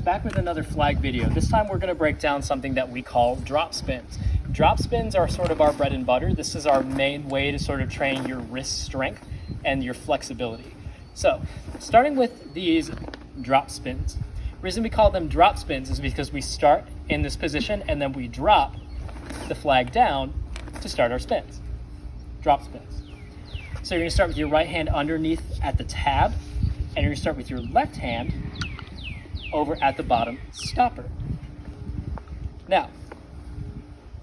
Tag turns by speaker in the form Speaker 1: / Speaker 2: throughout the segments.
Speaker 1: Back with another flag video. This time we're going to break down something that we call drop spins. Drop spins are sort of our bread and butter. This is our main way to sort of train your wrist strength and your flexibility. So, starting with these drop spins. The reason we call them drop spins is because we start in this position and then we drop the flag down to start our spins. Drop spins. So you're going to start with your right hand underneath at the tab, and you're going to start with your left hand over at the bottom stopper. Now,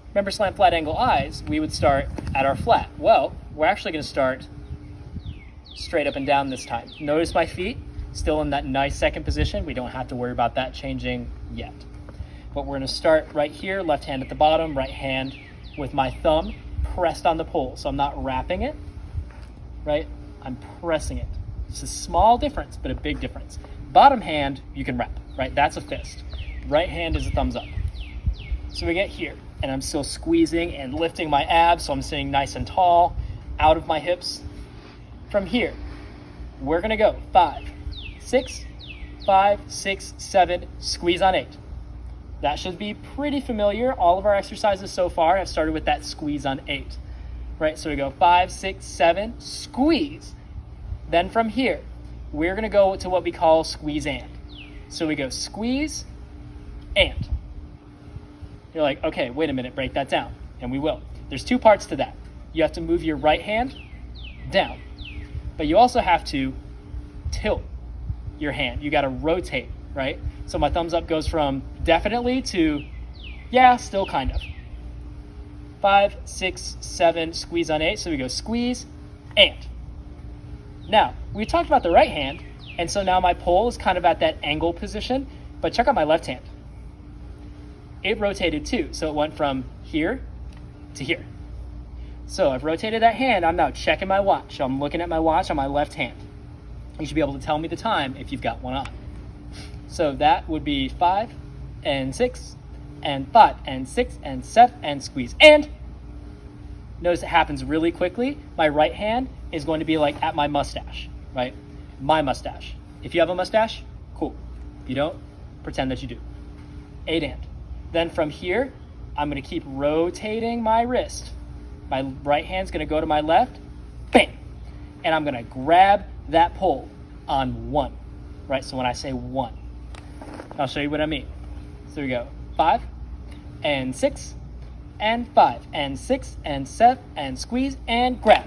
Speaker 1: remember slant flat angle eyes, we would start at our flat. Well, we're actually going to start straight up and down this time. Notice my feet still in that nice second position. We don't have to worry about that changing yet. But we're going to start right here, left hand at the bottom, right hand with my thumb pressed on the pole. So I'm not wrapping it, right? I'm pressing it. It's a small difference, but a big difference. Bottom hand, you can wrap, right? That's a fist. Right hand is a thumbs up. So we get here, and I'm still squeezing and lifting my abs, so I'm sitting nice and tall, out of my hips. From here, we're gonna go 5, 6, 5, 6, 7, squeeze on 8. That should be pretty familiar. All of our exercises so far have started with that squeeze on 8, right? So we go 5, 6, 7, squeeze. Then from here, we're gonna go to what we call squeeze and. So we go squeeze and. You're like, okay, wait a minute, break that down. And we will. There's two parts to that. You have to move your right hand down, but you also have to tilt your hand. You gotta rotate, right? So my thumbs up goes from definitely to, yeah, still kind of. 5, 6, 7, squeeze on 8. So we go squeeze and. Now, we talked about the right hand, and so now my pole is kind of at that angle position, but check out my left hand. It rotated too, so it went from here to here. So I've rotated that hand, I'm now checking my watch. I'm looking at my watch on my left hand. You should be able to tell me the time if you've got one on. So that would be 5 and 6 and 5 and 6 and 7 and squeeze. And notice it happens really quickly. My right hand is going to be like at my mustache, right? My mustache. If you have a mustache, cool. If you don't, pretend that you do. 8 and. Then from here, I'm gonna keep rotating my wrist. My right hand's gonna go to my left, bang! And I'm gonna grab that pole on 1, right? So when I say 1, I'll show you what I mean. So we go 5 and 6 and 5 and 6 and 7 and squeeze and grab.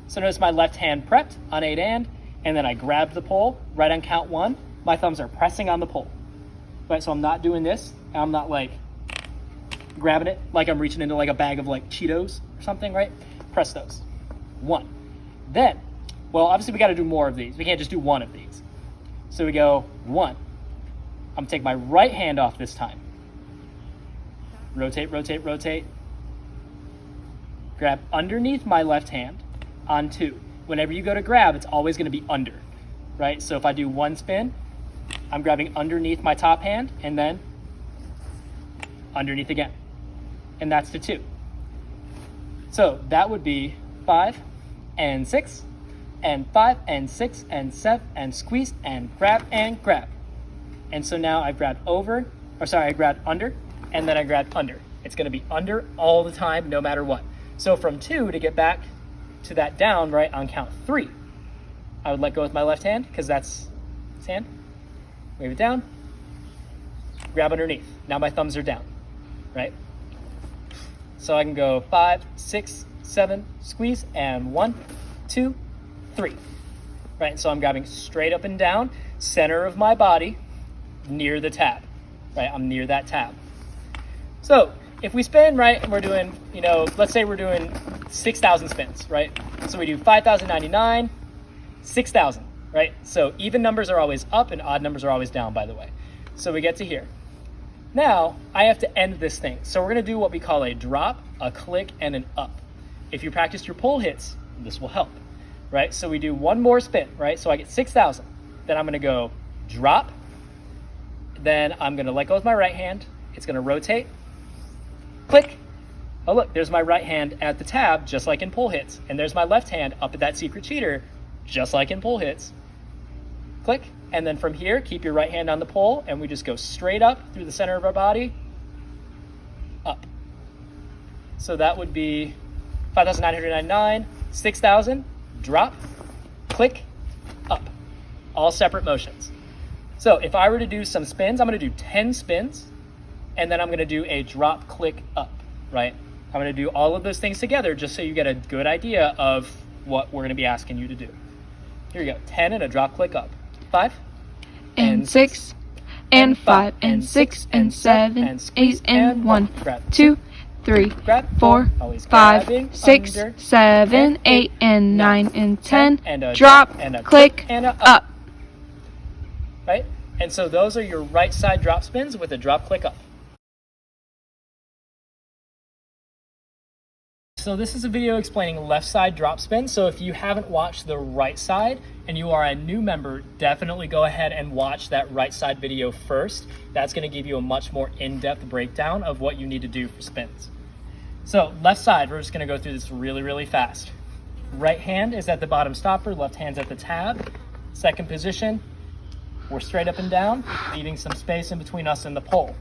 Speaker 1: So notice my left hand prepped on 8 and then I grabbed the pole right on count 1. My thumbs are pressing on the pole, right? So I'm not doing this, and I'm not like grabbing it like I'm reaching into like a bag of like Cheetos or something, right? Press those. 1. Then, well, obviously we got to do more of these. We can't just do one of these. So we go 1. I'm gonna take my right hand off this time. Rotate, rotate, rotate. Grab underneath my left hand on 2. Whenever you go to grab, it's always going to be under, right? So if I do 1 spin, I'm grabbing underneath my top hand and then underneath again. And that's to 2. So that would be 5 and 6 and 5 and 6 and 7 and squeeze and grab and grab. And so now I grabbed I grabbed under and then I grabbed under. It's going to be under all the time, no matter what. So from 2 to get back to that down, right, on count 3, I would let go with my left hand because that's his hand. Wave it down, grab underneath. Now my thumbs are down, right? So I can go 5, 6, 7, squeeze, and 1, 2, 3. Right, so I'm grabbing straight up and down, center of my body, near the tab, right? I'm near that tab. So if we spin, right, and we're doing, let's say we're doing 6,000 spins, right? So we do 5,099, 6,000, right? So even numbers are always up and odd numbers are always down, by the way. So we get to here. Now I have to end this thing. So we're gonna do what we call a drop, a click, and an up. If you practice your pole hits, this will help, right? So we do one more spin, right? So I get 6,000. Then I'm gonna go drop. Then I'm gonna let go with my right hand. It's gonna rotate, click. Oh look, there's my right hand at the tab, just like in pole hits. And there's my left hand up at that secret cheater, just like in pole hits. Click, And then from here, keep your right hand on the pole, and we just go straight up through the center of our body, up. So that would be 5,999, 6,000, drop, click, up. All separate motions. So if I were to do some spins, I'm gonna do 10 spins, and then I'm gonna do a drop, click, up, right? I'm gonna do all of those things together just so you get a good idea of what we're gonna be asking you to do. Here you go, 10 and a drop, click, up. 5
Speaker 2: and 6 and 5 and 6 and 7 8 and 1 2 3
Speaker 1: grab,
Speaker 2: 4
Speaker 1: always
Speaker 2: 5
Speaker 1: grabbing
Speaker 2: 6
Speaker 1: under,
Speaker 2: 7 8 and 9 and 10
Speaker 1: and a
Speaker 2: drop
Speaker 1: and a
Speaker 2: click
Speaker 1: and a
Speaker 2: up.
Speaker 1: Right? And so those are your right side drop spins with a drop, click, up. So this is a video explaining left side drop spin. So if you haven't watched the right side and you are a new member, definitely go ahead and watch that right side video first. That's going to give you a much more in-depth breakdown of what you need to do for spins. So left side, we're just going to go through this really, really fast. Right hand is at the bottom stopper, left hand's at the tab. Second position, we're straight up and down, leaving some space in between us and the pole.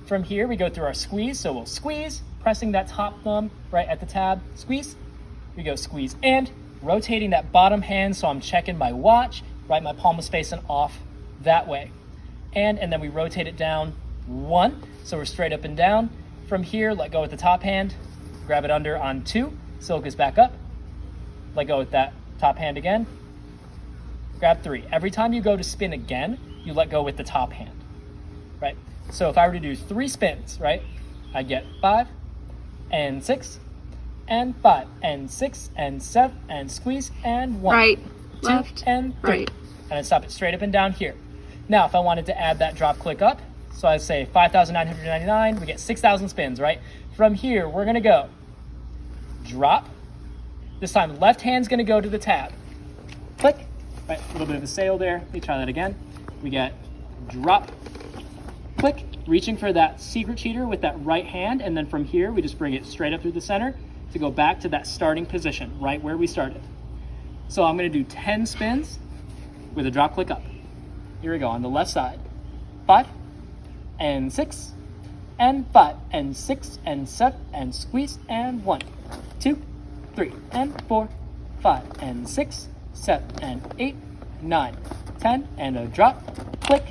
Speaker 1: From here, we go through our squeeze. So we'll squeeze, pressing that top thumb right at the tab, squeeze. We go squeeze and rotating that bottom hand so I'm checking my watch, right? My palm is facing off that way. And then we rotate it down 1, so we're straight up and down. From here, let go with the top hand, grab it under on 2, so it goes back up. Let go with that top hand again, grab 3. Every time you go to spin again, you let go with the top hand, right? So if I were to do 3 spins, right? I get 5 and 6 and 5 and 6 and 7 and squeeze and 1,
Speaker 2: Right,
Speaker 1: 2
Speaker 2: left,
Speaker 1: and 3.
Speaker 2: right.
Speaker 1: And I stop it straight up and down here. Now, if I wanted to add that drop, click, up, so I say 5,999, we get 6,000 spins, right? From here, we're gonna go drop. This time, left hand's gonna go to the tab. Click, right, a little bit of a sail there. Let me try that again. We get drop, click, reaching for that secret cheater with that right hand, and then from here, we just bring it straight up through the center to go back to that starting position, right where we started. So I'm gonna do 10 spins with a drop, click, up. Here we go on the left side. 5 and 6 and 5 and 6 and 7 and squeeze and 1, 2, 3 and 4, 5 and 6, 7 and 8, 9, 10 and a drop, click,